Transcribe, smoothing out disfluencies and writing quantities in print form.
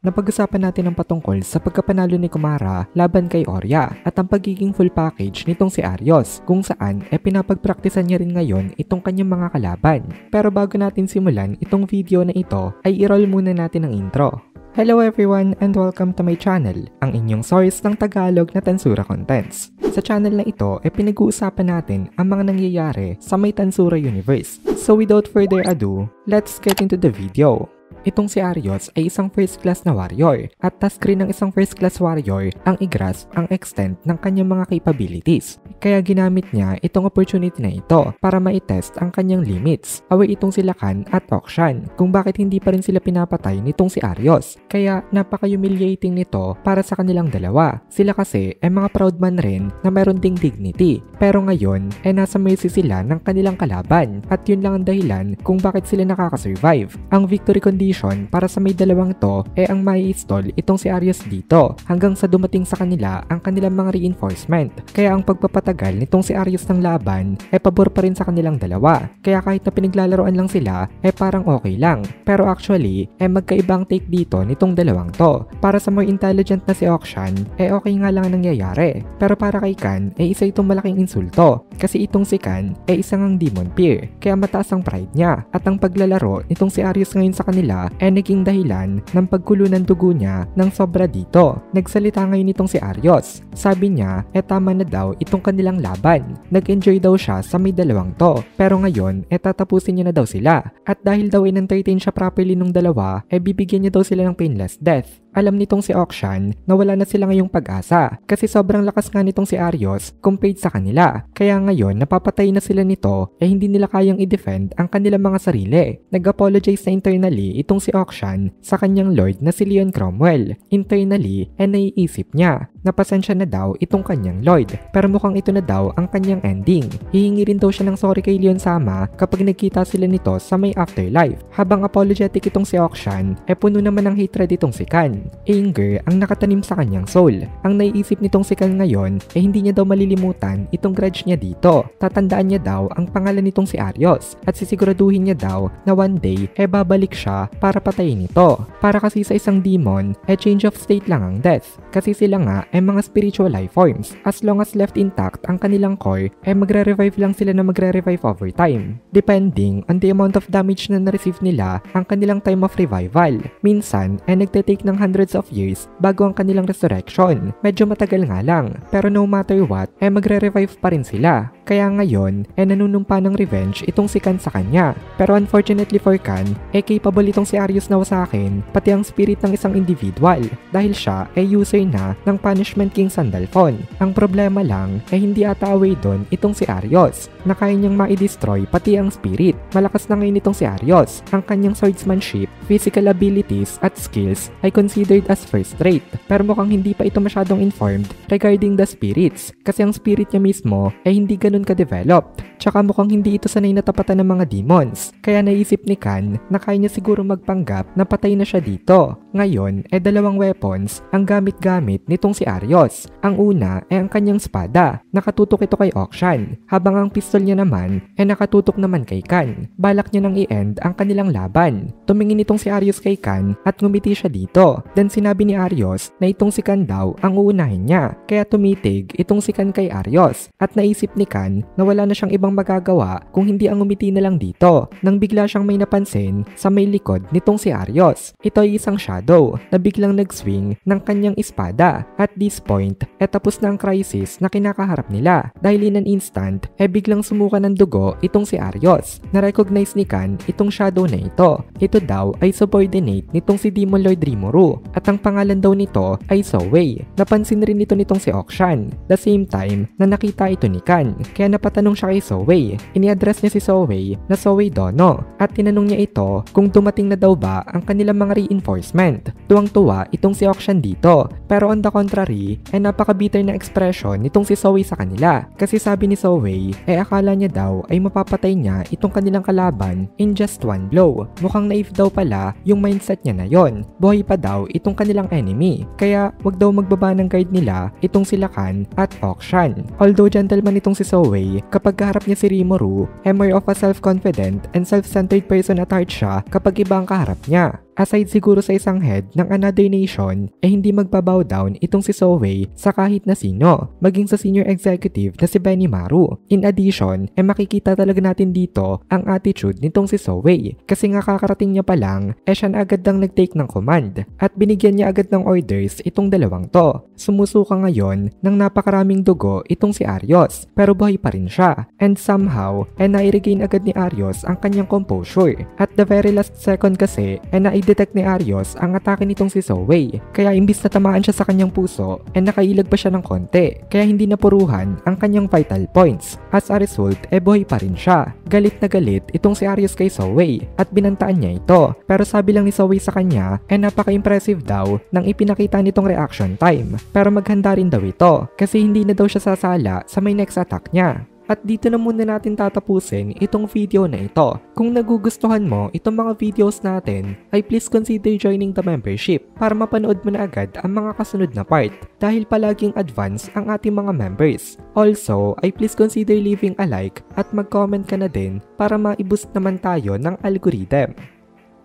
Napag-usapan natin ang patungkol sa pagkapanalo ni Kumara laban kay Orya at ang pagiging full package nitong si Arios kung saan pinapagpraktisan niya rin ngayon itong kanyang mga kalaban. Pero bago natin simulan itong video na ito ay i-roll muna natin ang intro. Hello everyone and welcome to my channel, ang inyong source ng Tagalog na Tansura Contents. Sa channel na ito pinag-uusapan natin ang mga nangyayari sa may Tansura Universe. So without further ado, let's get into the video. Itong si Arios ay isang first class na warrior at task rin ng isang first class warrior ang i-grasp ang extent ng kanyang mga capabilities. Kaya ginamit niya itong opportunity na ito para ma-test ang kanyang limits. Away itong si Lakan at Okshan kung bakit hindi pa rin sila pinapatay nitong si Arios. Kaya napaka-humiliating nito para sa kanilang dalawa. Sila kasi ay mga proud man rin na meron ding dignity. Pero ngayon nasa mercy sila ng kanilang kalaban at yun lang ang dahilan kung bakit sila nakakasurvive. Ang victory condition para sa may dalawang to ang mai-install itong si Arios dito hanggang sa dumating sa kanila ang kanilang mga reinforcement. Kaya ang pagpapatagal nitong si Arios ng laban pabor pa rin sa kanilang dalawa. Kaya kahit na pinaglalaroan lang sila parang okay lang. Pero actually magkaibang take dito nitong dalawang to. Para sa more intelligent na si Okshan okay nga lang ang nangyayari. Pero para kay Kan isa itong malaking insulto kasi itong si Kan isang ang demon peer. Kaya mataas ang pride niya at ang paglalaro nitong si Arios ngayon sa kanila naging dahilan ng pagkulo ng dugo niya ng sobra dito. Nagsalita ngayon itong si Arios. Sabi niya tama na daw itong kanilang laban. Nag-enjoy daw siya sa may dalawang to. Pero ngayon tatapusin niya na daw sila. At dahil daw in-entertain siya properly nung dalawa bibigyan niya daw sila ng painless death. Alam nitong si Okshan na wala na sila ngayong pag-asa kasi sobrang lakas nga nitong si Arios compared sa kanila. Kaya ngayon napapatay na sila nito hindi nila kayang i-defend ang kanilang mga sarili. Nag-apologize na internally itong si Okshan sa kanyang lord na si Leon Cromwell. Internally naiisip niya na pasensya na daw itong kanyang lord pero mukhang ito na daw ang kanyang ending. Hihingi rin daw siya ng sorry kay Leon Sama kapag nagkita sila nito sa may afterlife. Habang apologetic itong si Okshan puno naman ng hatred itong si Kan. Anger ang nakatanim sa kanyang soul. Ang naiisip nitong si Kan ngayon hindi niya daw malilimutan itong grudge niya dito. Tatandaan niya daw ang pangalan nitong si Arios at sisiguraduhin niya daw na one day babalik siya para patayin ito. Para kasi sa isang demon change of state lang ang death. Kasi sila nga mga spiritual life forms. As long as left intact ang kanilang core magre-revive lang sila na magre-revive over time. Depending on the amount of damage na na-receive nila ang kanilang time of revival. Minsan nagte-take ng hundreds of years bago ang kanilang resurrection. Medyo matagal nga lang. Pero no matter what, magre-revive pa rin sila. Kaya ngayon, nanunumpa ng revenge itong si Kan sa kanya. Pero unfortunately for Kan, capable itong si Arios na wasakin, pati ang spirit ng isang individual. Dahil siya user na ng Punishment King Sandalphon. Ang problema lang hindi ata away doon itong si Arios, na kaya niyang ma-destroy pati ang spirit. Malakas na ngayon itong si Arios. Ang kanyang swordsmanship, physical abilities at skills ay considered as first rate. Pero mukhang hindi pa ito masyadong informed regarding the spirits kasi ang spirit niya mismo hindi ganun ka-developed. Tsaka mukhang hindi ito sanay natapatan ng mga demons. Kaya naisip ni Kan na kaya niya siguro magpanggap na patay na siya dito. Ngayon dalawang weapons ang gamit-gamit nitong si Arios. Ang una ang kanyang spada. Nakatutok ito kay Okshan. Habang ang pistol niya naman nakatutok naman kay Kan. Balak niya nang i-end ang kanilang laban. Tumingin itong si Arios kay Kan at ngumiti siya dito. Then sinabi ni Arios na itong si Kan daw ang uunahin niya. Kaya tumitig itong si Kan kay Arios. At naisip ni Kan na wala na siyang ibang magagawa kung hindi ang ngumiti na lang dito. Nang bigla siyang may napansin sa may likod nitong si Arios. Ito ay isang shadow na biglang nag-swing ng kanyang espada. At this point, tapos na ang crisis na kinakaharap nila. Dahil in an instant, biglang sumuka ng dugo itong si Arios. Na-recognize ni Kan itong shadow na ito. Ito daw ay subordinate nitong si Demon Lord Rimuru. At ang pangalan daw nito ay Zoe. Napansin rin ito nitong si Okshan. The same time na nakita ito ni Kan. Kaya napatanong siya kay Zoe. Ini-address niya si Zoe na Zoe Dono. At tinanong niya ito kung dumating na daw ba ang kanilang mga reinforcement. Tuwang-tuwa itong si Okshan dito. Pero on the contrary, napaka-bitter na expression nitong si Zoe sa kanila. Kasi sabi ni Zoe, akala niya daw ay mapapatay niya itong kanilang kalaban in just one blow. Mukhang naive daw pala yung mindset niya na yon. Buhay pa daw itong kanilang enemy. Kaya wag daw magbaba ng guard nila itong si Lakan at Okshan. Although gentleman itong si Zoe, kapag kaharap niya si Rimuru, more of a self-confident and self-centered person at heart siya kapag iba ang kaharap niya. Aside siguro sa isang head ng another nation, hindi magbabow down itong si Zoe sa kahit na sino, maging sa senior executive na si Benimaru. In addition, makikita talaga natin dito ang attitude nitong si Zoe kasi nga kakarating niya pa lang, siya na agad ang nag-take ng command at binigyan niya agad ng orders itong dalawang to. Sumusuka ngayon ng napakaraming dugo itong si Arios pero buhay pa rin siya and somehow na-regain agad ni Arios ang kanyang composure. At the very last second kasi na-detect ni Arios ang atake nitong si Zoe kaya imbis na tamaan siya sa kanyang puso nakailag pa siya ng konti kaya hindi napuruhan ang kanyang vital points. As a result buhay pa rin siya. Galit na galit itong si Arios kay Zoe at binantaan niya ito pero sabi lang ni Zoe sa kanya napaka-impressive daw ng ipinakita nitong reaction time pero maghanda rin daw ito kasi hindi na daw siya sasala sa may next attack niya. At dito na muna natin tatapusin itong video na ito. Kung nagugustuhan mo itong mga videos natin, ay please consider joining the membership para mapanood mo na agad ang mga kasunod na part dahil palaging advance ang ating mga members. Also, ay please consider leaving a like at mag-comment ka na din para ma-boost naman tayo ng algorithm.